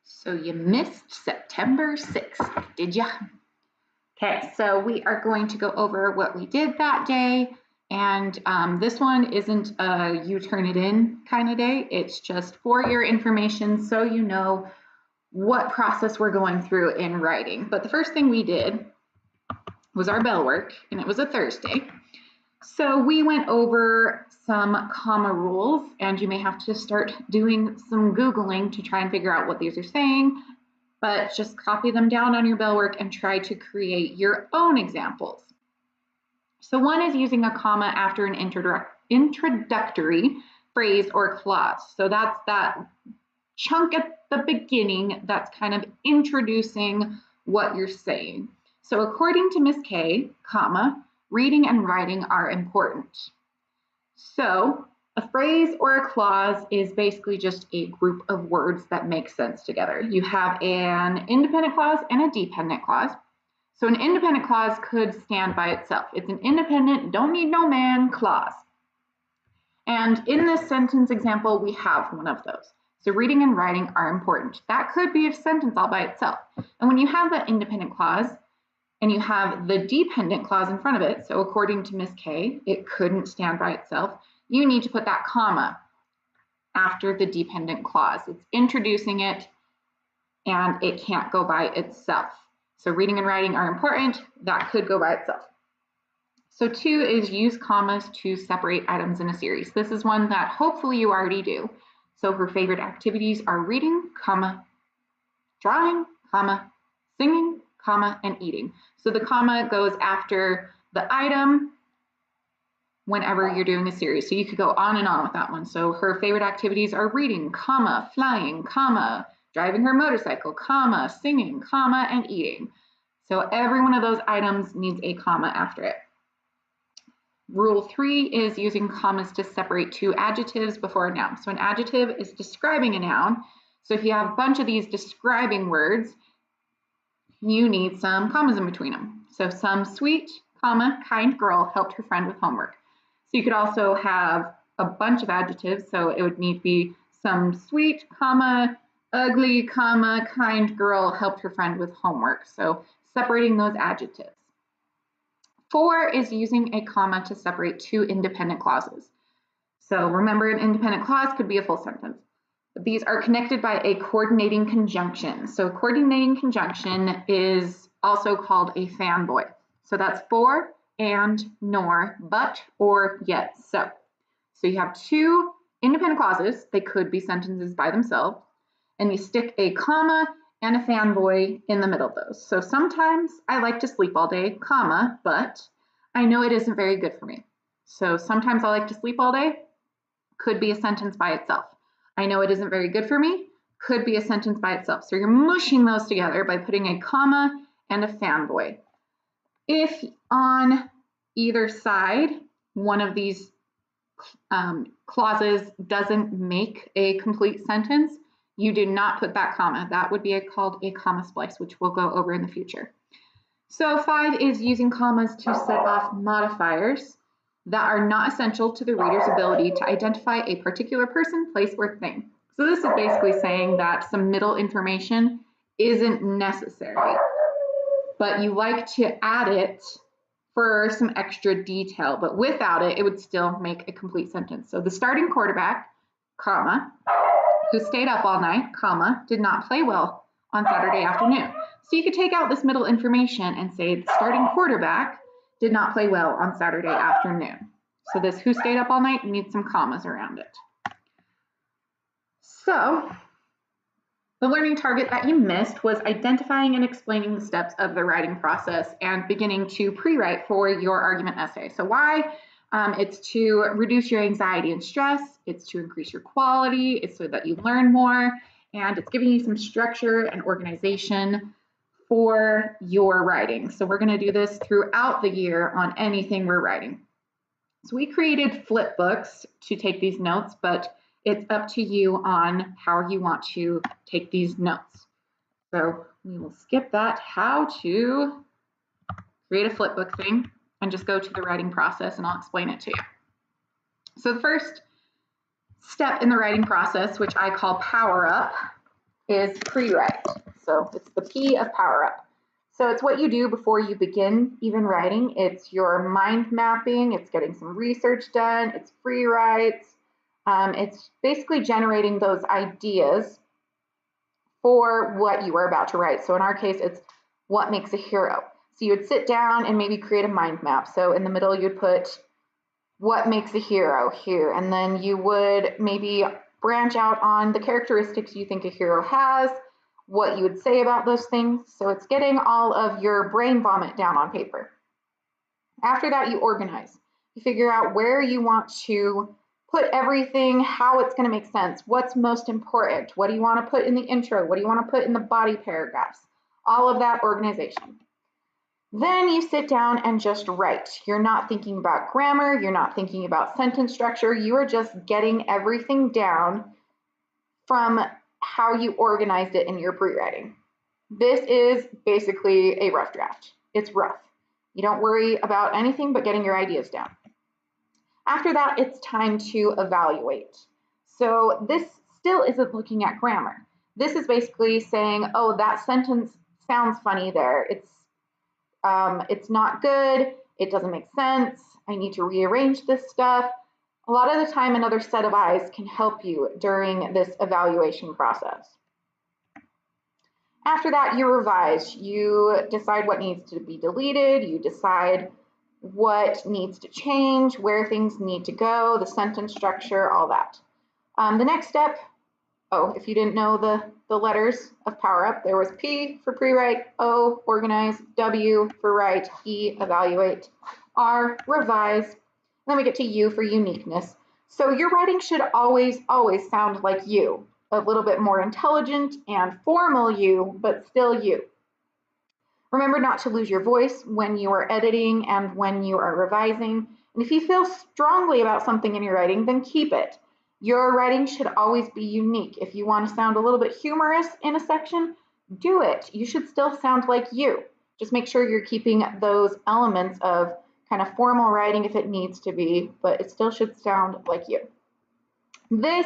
So you missed September 6th, did ya? Okay, so we are going to go over what we did that day. And this one isn't a you turn it in kind of day. It's just for your information so you know what process we're going through in writing. But the first thing we did was our bell work, and it was a Thursday. So we went over some comma rules, and you may have to start doing some Googling to try and figure out what these are saying, but just copy them down on your bell work and try to create your own examples. So one is using a comma after an introductory phrase or clause. So that's that chunk at the beginning that's kind of introducing what you're saying. So according to Miss K, comma, reading and writing are important. So a phrase or a clause is basically just a group of words that make sense together. You have an independent clause and a dependent clause. So an independent clause could stand by itself. It's an independent, don't need no man clause. And in this sentence example, we have one of those. So reading and writing are important. That could be a sentence all by itself. And when you have that independent clause and you have the dependent clause in front of it, so according to Miss K, it couldn't stand by itself, you need to put that comma after the dependent clause. It's introducing it and it can't go by itself. So reading and writing are important. That could go by itself. So 2 is use commas to separate items in a series. This is one that hopefully you already do. So her favorite activities are reading, comma, drawing, comma, singing, comma, and eating. So the comma goes after the item whenever you're doing a series. So you could go on and on with that one. So her favorite activities are reading, comma, flying, comma, driving her motorcycle, comma, singing, comma, and eating. So every one of those items needs a comma after it. Rule 3 is using commas to separate 2 adjectives before a noun. So an adjective is describing a noun. So if you have a bunch of these describing words, you need some commas in between them. So some sweet, comma, kind girl helped her friend with homework. So you could also have a bunch of adjectives. So it would need to be some sweet, comma, ugly, comma, kind girl helped her friend with homework. So separating those adjectives. 4 is using a comma to separate 2 independent clauses. So remember, an independent clause could be a full sentence. But these are connected by a coordinating conjunction. So a coordinating conjunction is also called a fanboy. So that's for, and, nor, but, or, yet, so. So you have 2 independent clauses. They could be sentences by themselves. And you stick a comma and a fanboy in the middle of those. So sometimes I like to sleep all day, comma, but I know it isn't very good for me. So sometimes I like to sleep all day, could be a sentence by itself. I know it isn't very good for me, could be a sentence by itself. So you're mushing those together by putting a comma and a fanboy. If on either side, one of these clauses doesn't make a complete sentence, you do not put that comma. That would be called a comma splice, which we'll go over in the future. So 5 is using commas to set off modifiers that are not essential to the reader's ability to identify a particular person, place, or thing. So this is basically saying that some middle information isn't necessary, but you like to add it for some extra detail, but without it, it would still make a complete sentence. So the starting quarterback, comma, who stayed up all night, comma, did not play well on Saturday afternoon. So you could take out this middle information and say the starting quarterback did not play well on Saturday afternoon. So this who stayed up all night needs some commas around it. So the learning target that you missed was identifying and explaining the steps of the writing process and beginning to pre-write for your argument essay. So why? It's to reduce your anxiety and stress, it's to increase your quality, it's so that you learn more, and it's giving you some structure and organization for your writing. So we're going to do this throughout the year on anything we're writing. So we created flip books to take these notes, but it's up to you on how you want to take these notes. So we will skip that, how to create a flip book thing, and just go to the writing process and I'll explain it to you. So the first step in the writing process, which I call power up, is pre-write. So it's the P of Power Up. So it's what you do before you begin even writing. It's your mind mapping, it's getting some research done, it's free writes. It's basically generating those ideas for what you are about to write. So in our case, it's what makes a hero. So you would sit down and maybe create a mind map. So in the middle, you'd put what makes a hero here, and then you would maybe branch out on the characteristics you think a hero has, what you would say about those things. So it's getting all of your brain vomit down on paper. After that, you organize. You figure out where you want to put everything, how it's going to make sense, what's most important, what do you want to put in the intro, what do you want to put in the body paragraphs, all of that organization. Then you sit down and just write. You're not thinking about grammar, you're not thinking about sentence structure, you are just getting everything down from how you organized it in your pre-writing. This is basically a rough draft. It's rough. You don't worry about anything but getting your ideas down. After that, it's time to evaluate. So this still isn't looking at grammar. This is basically saying, oh, that sentence sounds funny there. It's not good. It doesn't make sense. I need to rearrange this stuff. A lot of the time, another set of eyes can help you during this evaluation process. After that, you revise. You decide what needs to be deleted. You decide what needs to change, where things need to go, the sentence structure, all that. The next step, oh, if you didn't know the letters of Power Up, there was P for pre-write, O, organize, W for write, E, evaluate, R, revise, and then we get to U for uniqueness. So your writing should always sound like you, a little bit more intelligent and formal you, but still you. Remember not to lose your voice when you are editing and when you are revising. And if you feel strongly about something in your writing, then keep it. Your writing should always be unique. If you want to sound a little bit humorous in a section, do it. You should still sound like you. Just make sure you're keeping those elements of kind of formal writing if it needs to be, but it still should sound like you. This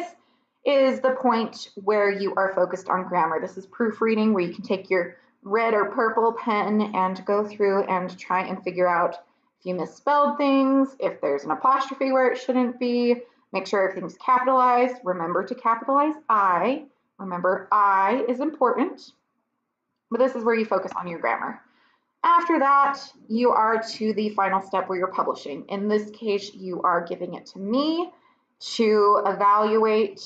is the point where you are focused on grammar. This is proofreading, where you can take your red or purple pen and go through and try and figure out if you misspelled things, if there's an apostrophe where it shouldn't be, make sure everything's capitalized. Remember to capitalize I. Remember, I is important, but this is where you focus on your grammar. After that, you are to the final step where you're publishing. In this case, you are giving it to me to evaluate,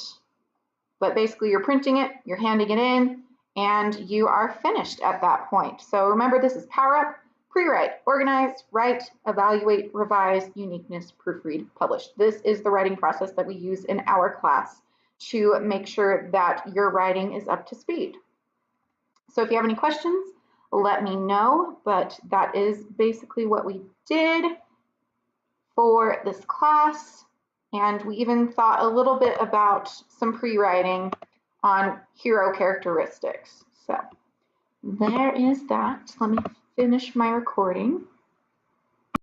but basically you're printing it, you're handing it in, and you are finished at that point. So remember, this is Power Up, pre-write, organize, write, evaluate, revise, uniqueness, proofread, publish. This is the writing process that we use in our class to make sure that your writing is up to speed. So if you have any questions, let me know, but that is basically what we did for this class. And we even thought a little bit about some pre-writing on hero characteristics. So there is that. Let me finish my recording.